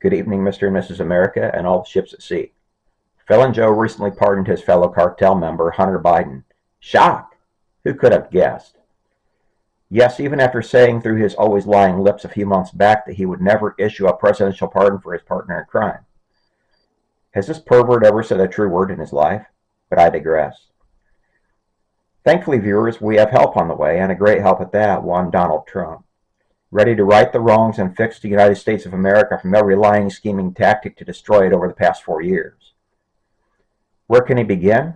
Good evening, Mr. and Mrs. America, and all the ships at sea. Felon Joe recently pardoned his fellow cartel member, Hunter Biden. Shock! Who could have guessed? Yes, even after saying through his always lying lips a few months back that he would never issue a presidential pardon for his partner in crime. Has this pervert ever said a true word in his life? But I digress. Thankfully, viewers, we have help on the way, and a great help at that, one Donald Trump. Ready to right the wrongs and fix the United States of America from every lying, scheming tactic to destroy it over the past 4 years. Where can he begin?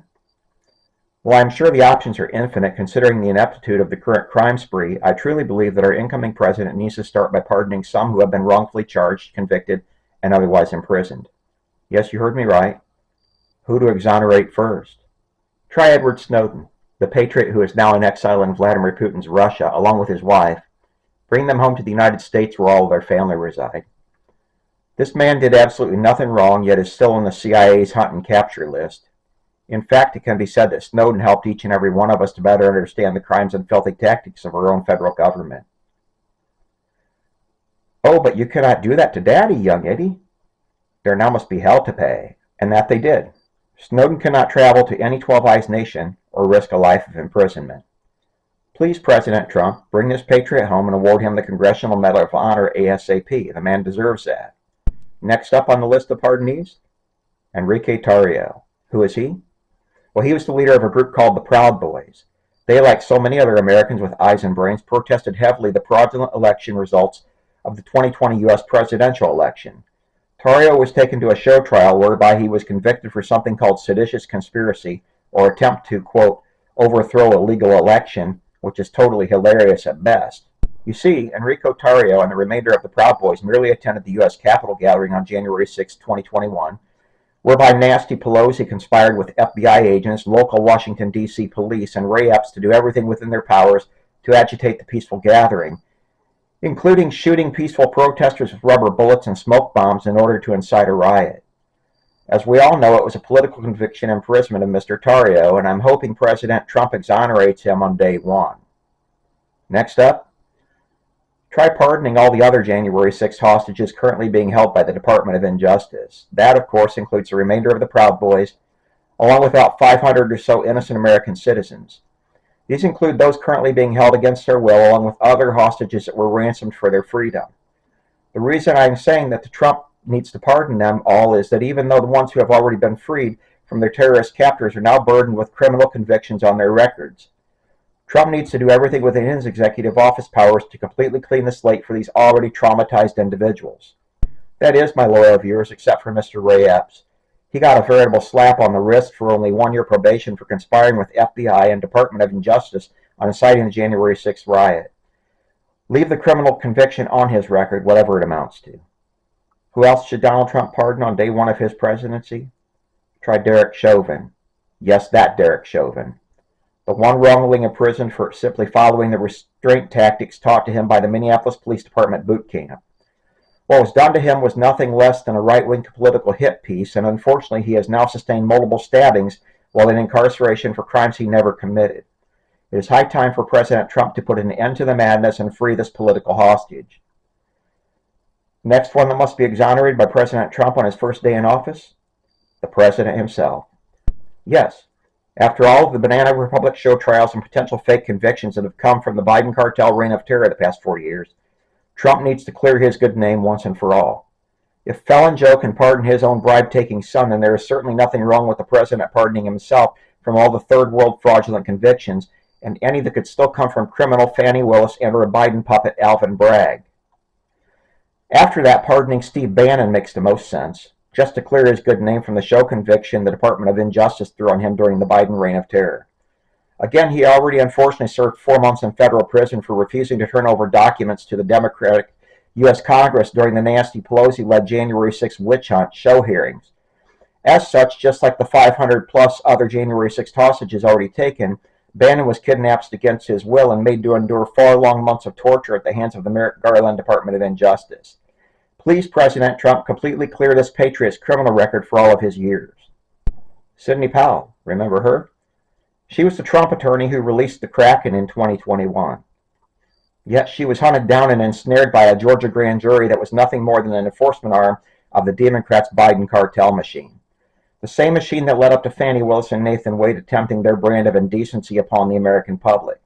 While I'm sure the options are infinite considering the ineptitude of the current crime spree, I truly believe that our incoming president needs to start by pardoning some who have been wrongfully charged, convicted, and otherwise imprisoned. Yes, you heard me right. Who to exonerate first? Try Edward Snowden, the patriot who is now in exile in Vladimir Putin's Russia, along with his wife. Bring them home to the United States where all of their family reside. This man did absolutely nothing wrong, yet is still on the CIA's hunt and capture list. In fact, it can be said that Snowden helped each and every one of us to better understand the crimes and filthy tactics of our own federal government. Oh, but you cannot do that to Daddy, young Eddie. There now must be hell to pay, and that they did. Snowden cannot travel to any 12 Eyes nation or risk a life of imprisonment. Please, President Trump, bring this patriot home and award him the Congressional Medal of Honor ASAP. The man deserves that. Next up on the list of pardonees, Enrique Tarrio. Who is he? Well, he was the leader of a group called the Proud Boys. They, like so many other Americans with eyes and brains, protested heavily the fraudulent election results of the 2020 U.S. presidential election. Tarrio was taken to a show trial whereby he was convicted for something called seditious conspiracy, or attempt to, quote, overthrow a legal election, which is totally hilarious at best. You see, Enrico Tarrio and the remainder of the Proud Boys merely attended the U.S. Capitol gathering on January 6, 2021, whereby Nasty Pelosi conspired with FBI agents, local Washington, D.C. police, and Ray-Epps to do everything within their powers to agitate the peaceful gathering, including shooting peaceful protesters with rubber bullets and smoke bombs in order to incite a riot. As we all know, it was a political conviction and imprisonment of Mr. Tarrio, and I'm hoping President Trump exonerates him on day one. Next up, try pardoning all the other January 6 hostages currently being held by the Department of Injustice. That, of course, includes the remainder of the Proud Boys, along with about 500 or so innocent American citizens. These include those currently being held against their will, along with other hostages that were ransomed for their freedom. The reason I'm saying that Trump needs to pardon them all is that even though the ones who have already been freed from their terrorist captors are now burdened with criminal convictions on their records, Trump needs to do everything within his executive office powers to completely clean the slate for these already traumatized individuals. That is, my loyal viewers, except for Mr. Ray Epps. He got a veritable slap on the wrist for only 1-year probation for conspiring with FBI and Department of Injustice on inciting the January 6th riot. Leave the criminal conviction on his record, whatever it amounts to. Who else should Donald Trump pardon on day one of his presidency? Try Derek Chauvin. Yes, that Derek Chauvin. The one wrongly imprisoned for simply following the restraint tactics taught to him by the Minneapolis Police Department boot camp. What was done to him was nothing less than a right-wing political hit piece, and unfortunately he has now sustained multiple stabbings while in incarceration for crimes he never committed. It is high time for President Trump to put an end to the madness and free this political hostage. Next one that must be exonerated by President Trump on his first day in office? The President himself. Yes, after all of the Banana Republic show trials and potential fake convictions that have come from the Biden cartel reign of terror the past 4 years, Trump needs to clear his good name once and for all. If Felon Joe can pardon his own bribe-taking son, then there is certainly nothing wrong with the president pardoning himself from all the third-world fraudulent convictions, and any that could still come from criminal Fannie Willis and or a Biden puppet Alvin Bragg. After that, pardoning Steve Bannon makes the most sense, just to clear his good name from the show conviction the Department of Injustice threw on him during the Biden reign of terror. Again, he already unfortunately served 4 months in federal prison for refusing to turn over documents to the Democratic U.S. Congress during the Nasty Pelosi-led January 6 witch hunt show hearings. As such, just like the 500-plus other January 6 hostages already taken, Bannon was kidnapped against his will and made to endure 4 long months of torture at the hands of the Merrick Garland Department of Injustice. Please, President Trump, completely clear this patriot's criminal record for all of his years. Sidney Powell, remember her? She was the Trump attorney who released the Kraken in 2021. Yet she was hunted down and ensnared by a Georgia grand jury that was nothing more than an enforcement arm of the Democrats' Biden cartel machine. The same machine that led up to Fani Willis and Nathan Wade attempting their brand of indecency upon the American public.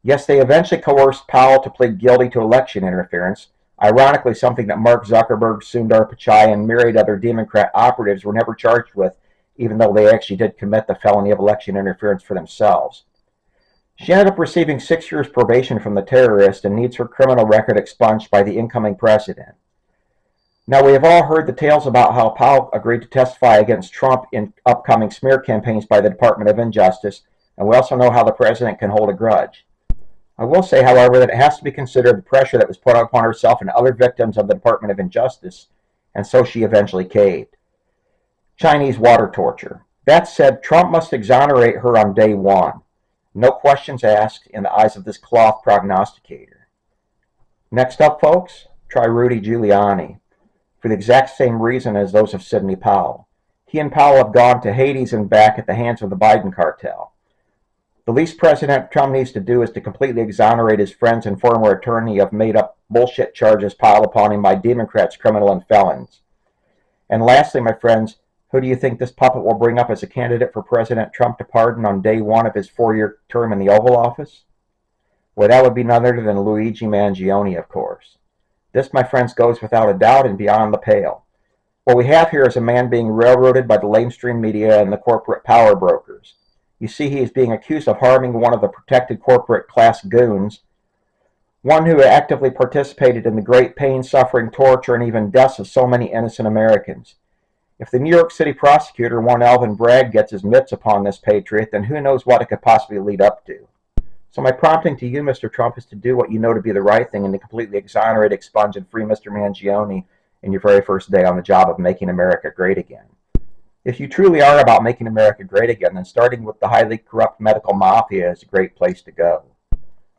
Yes, they eventually coerced Powell to plead guilty to election interference, ironically something that Mark Zuckerberg, Sundar Pichai, and myriad other Democrat operatives were never charged with, even though they actually did commit the felony of election interference for themselves. She ended up receiving 6 years probation from the terrorist and needs her criminal record expunged by the incoming president. Now, we have all heard the tales about how Powell agreed to testify against Trump in upcoming smear campaigns by the Department of Injustice, and we also know how the president can hold a grudge. I will say, however, that it has to be considered the pressure that was put upon herself and other victims of the Department of Injustice, and so she eventually caved. Chinese water torture. That said, Trump must exonerate her on day one. No questions asked in the eyes of this cloth prognosticator. Next up, folks, try Rudy Giuliani, for the exact same reason as those of Sidney Powell. He and Powell have gone to Hades and back at the hands of the Biden cartel. The least President Trump needs to do is to completely exonerate his friends and former attorney of made-up bullshit charges piled upon him by Democrats, criminal, and felons. And lastly, my friends, who do you think this puppet will bring up as a candidate for President Trump to pardon on day one of his 4-year term in the Oval Office? Well, that would be none other than Luigi Mangione, of course. This, my friends, goes without a doubt and beyond the pale. What we have here is a man being railroaded by the lamestream media and the corporate power brokers. You see, he is being accused of harming one of the protected corporate class goons, one who actively participated in the great pain, suffering, torture, and even deaths of so many innocent Americans. If the New York City prosecutor, one Alvin Bragg, gets his mitts upon this patriot, then who knows what it could possibly lead up to. So my prompting to you, Mr. Trump, is to do what you know to be the right thing and to completely exonerate, expunge, and free Mr. Mangione in your very first day on the job of making America great again. If you truly are about making America great again, then starting with the highly corrupt medical mafia is a great place to go.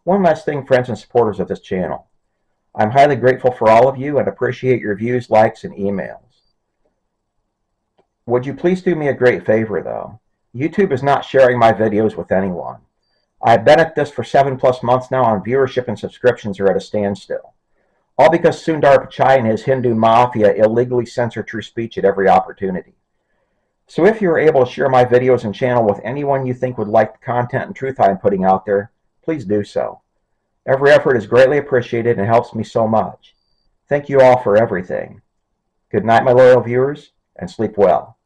One last thing, friends and supporters of this channel. I'm highly grateful for all of you and appreciate your views, likes, and emails. Would you please do me a great favor, though? YouTube is not sharing my videos with anyone. I've been at this for 7+ months now, and viewership and subscriptions are at a standstill. All because Sundar Pichai and his Hindu mafia illegally censor true speech at every opportunity. So if you're able to share my videos and channel with anyone you think would like the content and truth I'm putting out there, please do so. Every effort is greatly appreciated and helps me so much. Thank you all for everything. Good night, my loyal viewers, and sleep well.